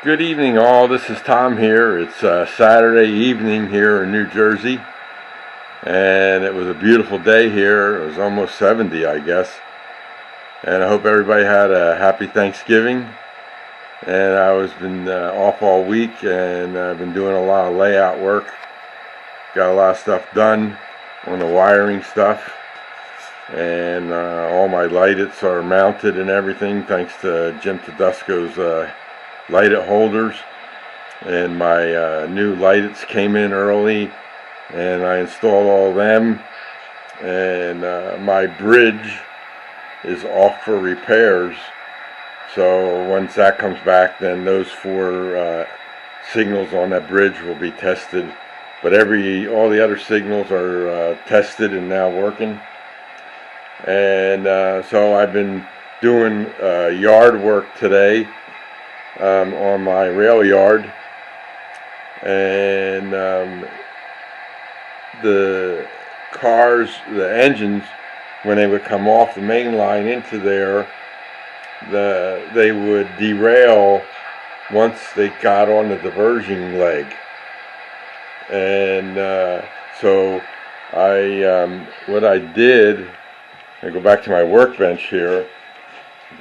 Good evening all, this is Tom here. It's Saturday evening here in New Jersey, and it was a beautiful day here. It was almost 70, I guess, and I hope everybody had a happy Thanksgiving. And I was been off all week, and I've been doing a lot of layout work. Got a lot of stuff done on the wiring stuff, and all my lights are mounted and everything thanks to Jim Tedesco's lighted holders. And my new lights came in early, and I installed all them. And my bridge is off for repairs, so once that comes back, then those four signals on that bridge will be tested. But all the other signals are tested and now working. And so I've been doing yard work today on my rail yard, and the cars, the engines, when they would come off the main line into there, they would derail once they got on the diversion leg. And so what I did, I go back to my workbench here.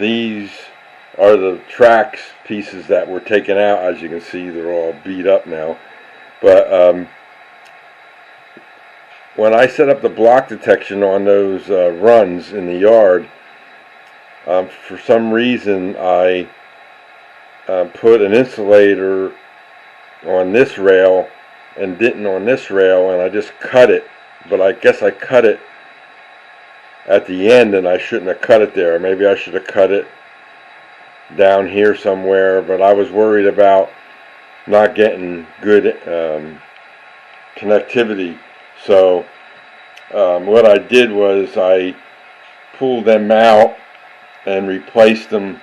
These are the tracks pieces that were taken out. As you can see, they're all beat up now. But when I set up the block detection on those runs in the yard, for some reason I put an insulator on this rail and didn't on this rail, and I just cut it. But I guess I cut it at the end, and I shouldn't have cut it there. Maybe I should have cut it down here somewhere, but I was worried about not getting good connectivity. So what I did was I pulled them out and replaced them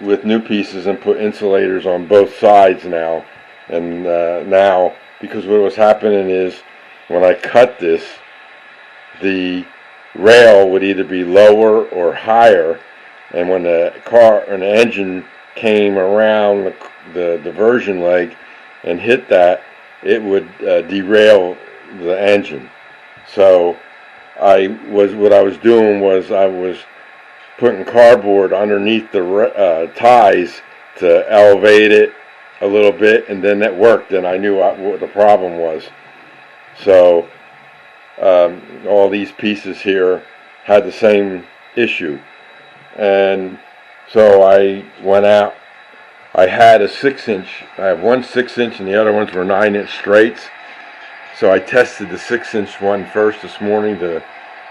with new pieces and put insulators on both sides now. And now, because what was happening is when I cut this, the rail would either be lower or higher, and when the car and the engine came around the diversion leg and hit that, it would derail the engine. So what I was doing was I was putting cardboard underneath the ties to elevate it a little bit, and then that worked, and I knew what the problem was. So all these pieces here had the same issue, and so I went out. I had a 6-inch. I have one 6-inch, and the other ones were 9-inch straights. So I tested the 6-inch one first this morning to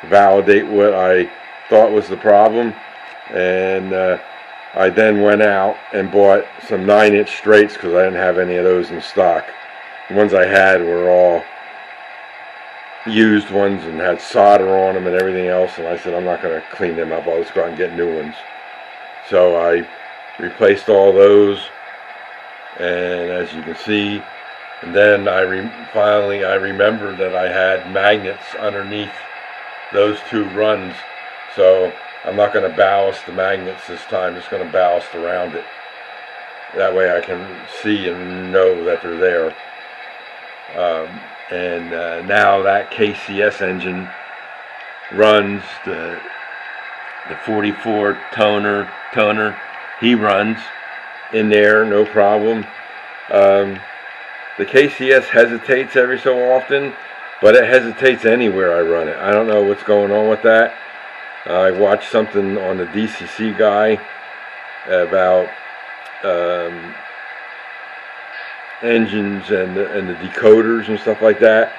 validate what I thought was the problem, and I then went out and bought some 9-inch straights because I didn't have any of those in stock. The ones I had were all used ones and had solder on them and everything else, and I said I'm not going to clean them up, I'll just go out and get new ones. So I replaced all those, and as you can see, and then finally I remembered that I had magnets underneath those two runs, so I'm not going to ballast the magnets this time, just going to ballast around it. That way I can see and know that they're there. And now that KCS engine runs, the 44 toner, he runs in there, no problem. The KCS hesitates every so often, but it hesitates anywhere I run it. I don't know what's going on with that. I watched something on the DCC guy about engines and the decoders and stuff like that.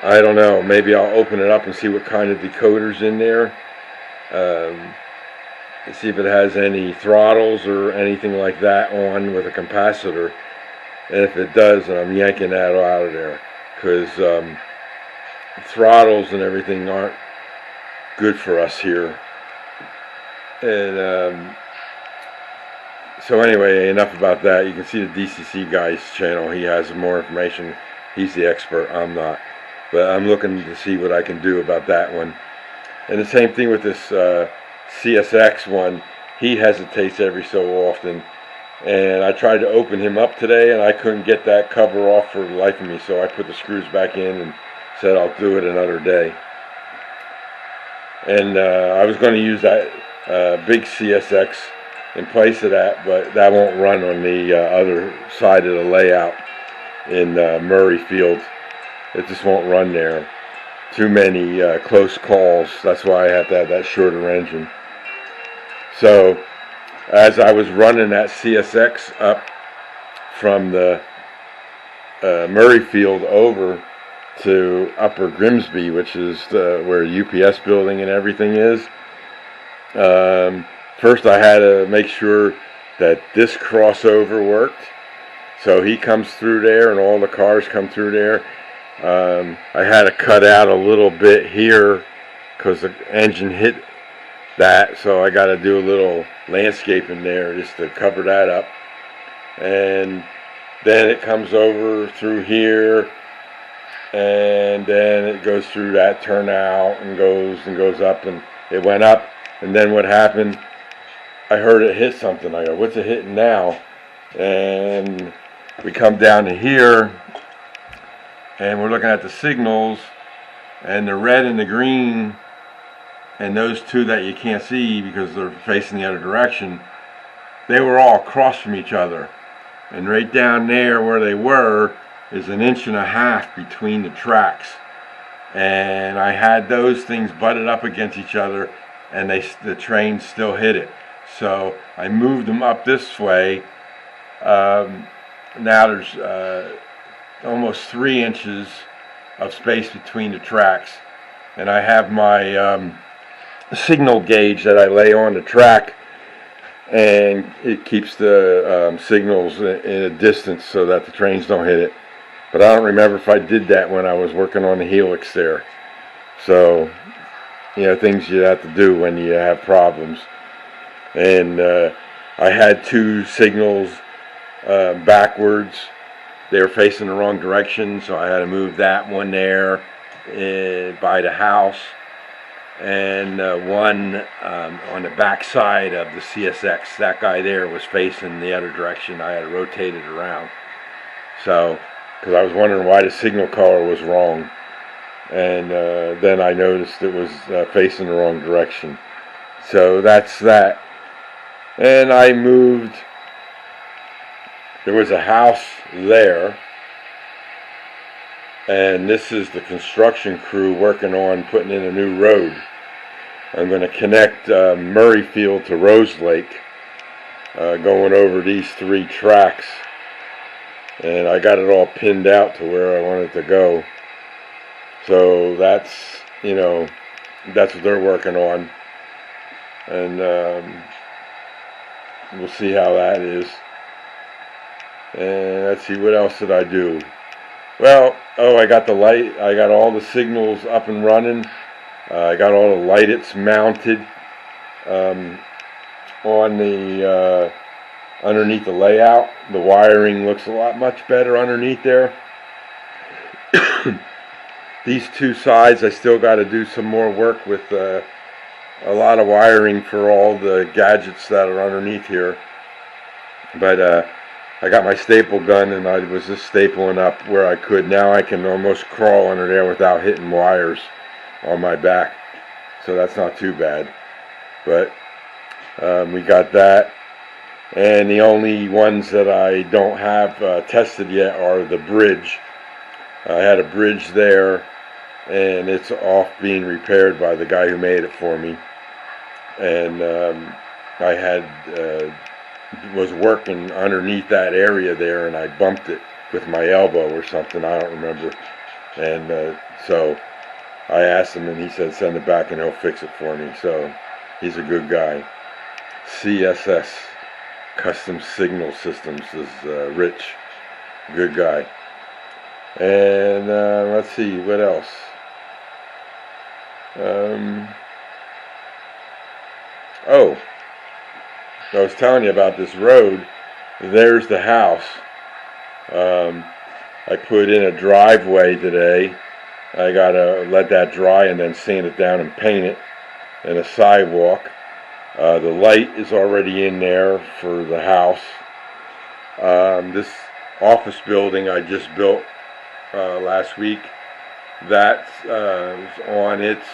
I don't know. Maybe I'll open it up and see what kind of decoders in there. See if it has any throttles or anything like that on with a capacitor. And if it does, then I'm yanking that out of there, because throttles and everything aren't good for us here. And so anyway, enough about that. You can see the DCC guy's channel. He has more information. He's the expert. I'm not. But I'm looking to see what I can do about that one. And the same thing with this CSX one. He hesitates every so often. And I tried to open him up today, and I couldn't get that cover off for the life of me, so I put the screws back in and said I'll do it another day. And I was going to use that big CSX in place of that, but that won't run on the other side of the layout in Murray Field. It just won't run there. Too many close calls. That's why I have to have that shorter engine. So as I was running that CSX up from the Murray Field over to Upper Grimsby, which is where the UPS building and everything is, first I had to make sure that this crossover worked. So he comes through there and all the cars come through there. I had to cut out a little bit here because the engine hit that, so I got to do a little landscaping there just to cover that up. And then it comes over through here, and then it goes through that turnout and goes up, and it went up. And then what happened, I heard it hit something. I go, what's it hitting now? And we come down to here, and we're looking at the signals, and the red and the green, and those two that you can't see because they're facing the other direction, they were all across from each other. And right down there where they were is 1.5 inches between the tracks. And I had those things butted up against each other, and the train still hit it. So I moved them up this way. Now there's almost 3 inches of space between the tracks, and I have my signal gauge that I lay on the track, and it keeps the signals in a distance so that the trains don't hit it. But I don't remember if I did that when I was working on the Helix there. So, things you have to do when you have problems. And I had 2 signals backwards. They were facing the wrong direction, so I had to move that one there by the house, and one on the back side of the CSX. That guy there was facing the other direction. I had to rotate it around. So, because I was wondering why the signal color was wrong, and then I noticed it was facing the wrong direction. So that's that. And I moved. There was a house there, and this is the construction crew working on putting in a new road. I'm going to connect Murray Field to Rose Lake, going over these 3 tracks, and I got it all pinned out to where I want it to go. So that's that's what they're working on, and we'll see how that is. And let's see, what else did I do? Well, I got the light. I got all the signals up and running. I got all the lights mounted on the underneath the layout. The wiring looks a lot much better underneath there. These 2 sides, I still got to do some more work with a lot of wiring for all the gadgets that are underneath here. But I got my staple gun, and I was just stapling up where I could. Now I can almost crawl under there without hitting wires on my back, so that's not too bad. But we got that, and the only ones that I don't have tested yet are the bridge. I had a bridge there, and it's off being repaired by the guy who made it for me, and I had was working underneath that area there, and I bumped it with my elbow or something, I don't remember. And so I asked him, and he said send it back and he'll fix it for me. So he's a good guy. CSS, Custom Signal Systems, is Rich. Good guy. And let's see, what else? I was telling you about this road. There's the house. I put in a driveway today. I gotta let that dry and then sand it down and paint it. And a sidewalk. The light is already in there for the house. This office building I just built last week, that's on its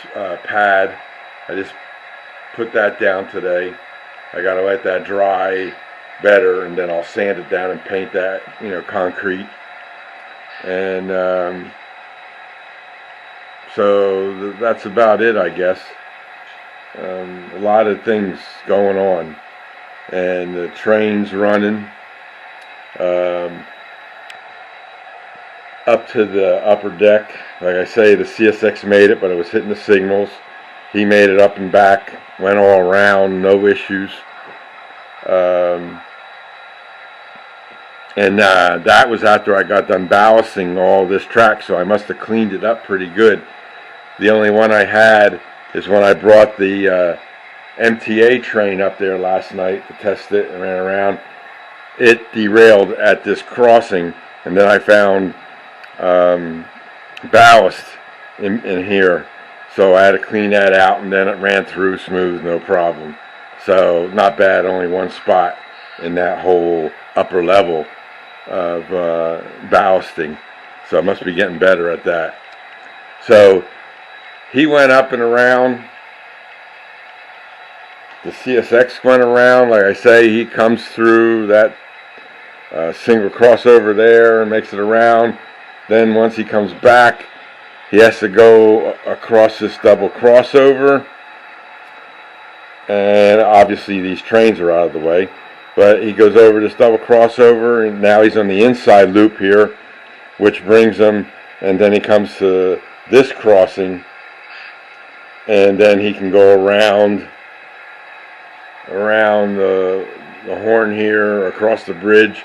pad. I just put that down today. I gotta let that dry better, and then I'll sand it down and paint that, concrete. And so that's about it, I guess. A lot of things going on, and the train's running up to the upper deck. Like I say, the CSX made it, but it was hitting the signals. He made it up and back, went all around, no issues. And that was after I got done ballasting all this track, so I must have cleaned it up pretty good. The only one I had is when I brought the MTA train up there last night to test it and ran around. It derailed at this crossing, and then I found ballast in here, so I had to clean that out, and then it ran through smooth, no problem. So not bad, only one spot in that whole upper level of ballasting, so I must be getting better at that. So he went up and around. The CSX went around. Like I say, he comes through that single crossover there and makes it around. Then once he comes back, he has to go across this double crossover, and obviously these trains are out of the way. But he goes over this double crossover, and now he's on the inside loop here, which brings him, and then he comes to this crossing, and then he can go around the horn here, across the bridge,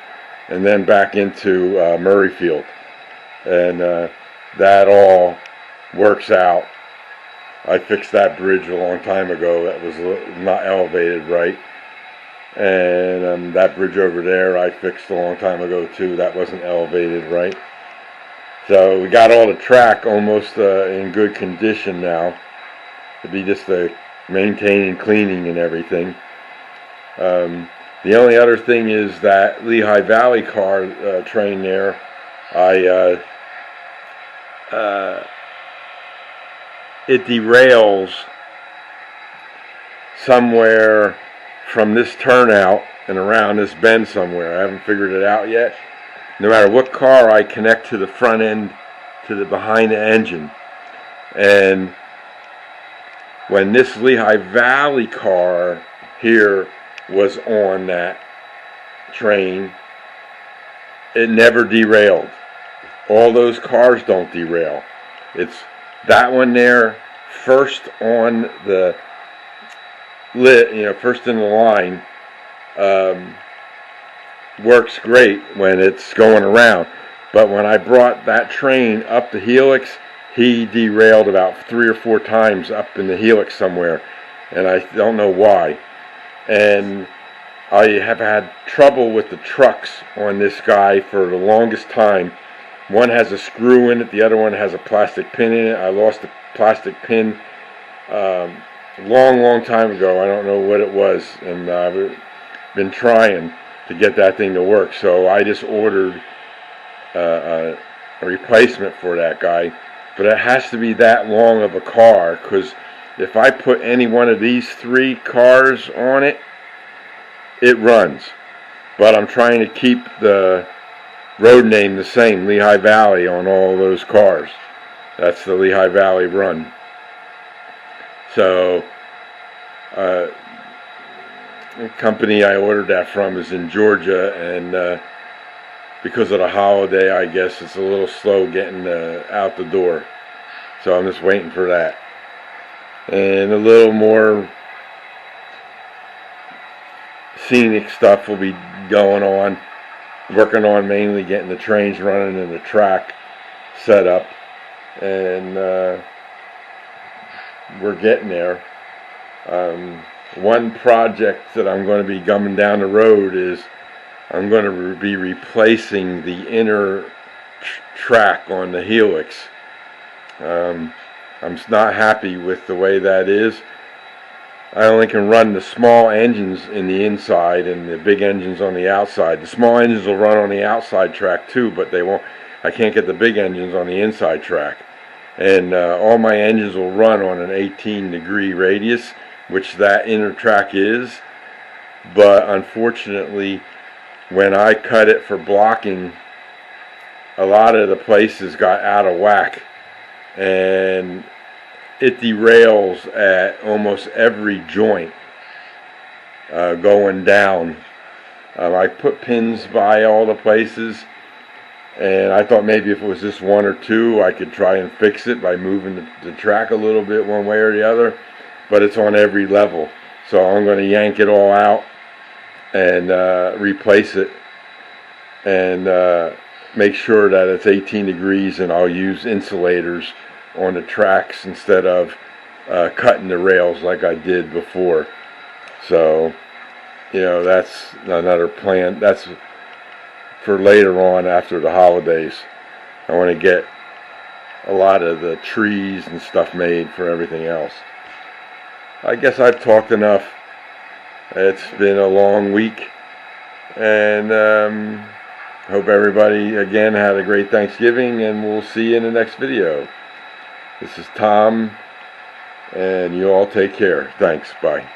and then back into Murrayfield. And that all works out. I fixed that bridge a long time ago. That was not elevated right. And that bridge over there I fixed a long time ago too. That wasn't elevated right. So we got all the track almost in good condition now. To be just the maintaining, cleaning, and everything. The only other thing is that Lehigh Valley car train there. It derails somewhere from this turnout and around this bend somewhere. I haven't figured it out yet. No matter what car I connect to the front end, to the behind the engine, and when this Lehigh Valley car here was on that train, it never derailed. All those cars don't derail. It's that one there, first on the first in the line, works great when it's going around. But when I brought that train up the Helix, he derailed about 3 or 4 times up in the Helix somewhere, and I don't know why. And I have had trouble with the trucks on this guy for the longest time. One has a screw in it, the other one has a plastic pin in it. I lost the plastic pin long time ago. I don't know what it was, and I've been trying to get that thing to work. So I just ordered a replacement for that guy. But it has to be that long of a car, because if I put any one of these 3 cars on it, it runs. But I'm trying to keep the road name the same, Lehigh Valley, on all those cars. That's the Lehigh Valley run. So the company I ordered that from is in Georgia, and because of the holiday, I guess it's a little slow getting out the door. So I'm just waiting for that. And a little more scenic stuff will be going on. Working on mainly getting the trains running and the track set up. And we're getting there. One project that I'm going to be coming down the road is I'm going to be replacing the inner track on the Helix. I'm not happy with the way that is. I only can run the small engines in the inside and the big engines on the outside. The small engines will run on the outside track too, but they won't. I can't get the big engines on the inside track. And all my engines will run on an 18-degree radius, which that inner track is. But unfortunately, when I cut it for blocking, a lot of the places got out of whack, and it derails at almost every joint going down. I put pins by all the places, and I thought maybe if it was just one or two, I could try and fix it by moving the track a little bit one way or the other, but it's on every level. So I'm going to yank it all out and replace it, and make sure that it's 18 degrees, and I'll use insulators on the tracks instead of cutting the rails like I did before. So, you know, that's another plan. That's for later on after the holidays. I want to get a lot of the trees and stuff made for everything else. I guess I've talked enough. It's been a long week, and hope everybody again had a great Thanksgiving, and we'll see you in the next video. This is Tom, and you all take care. Thanks. Bye.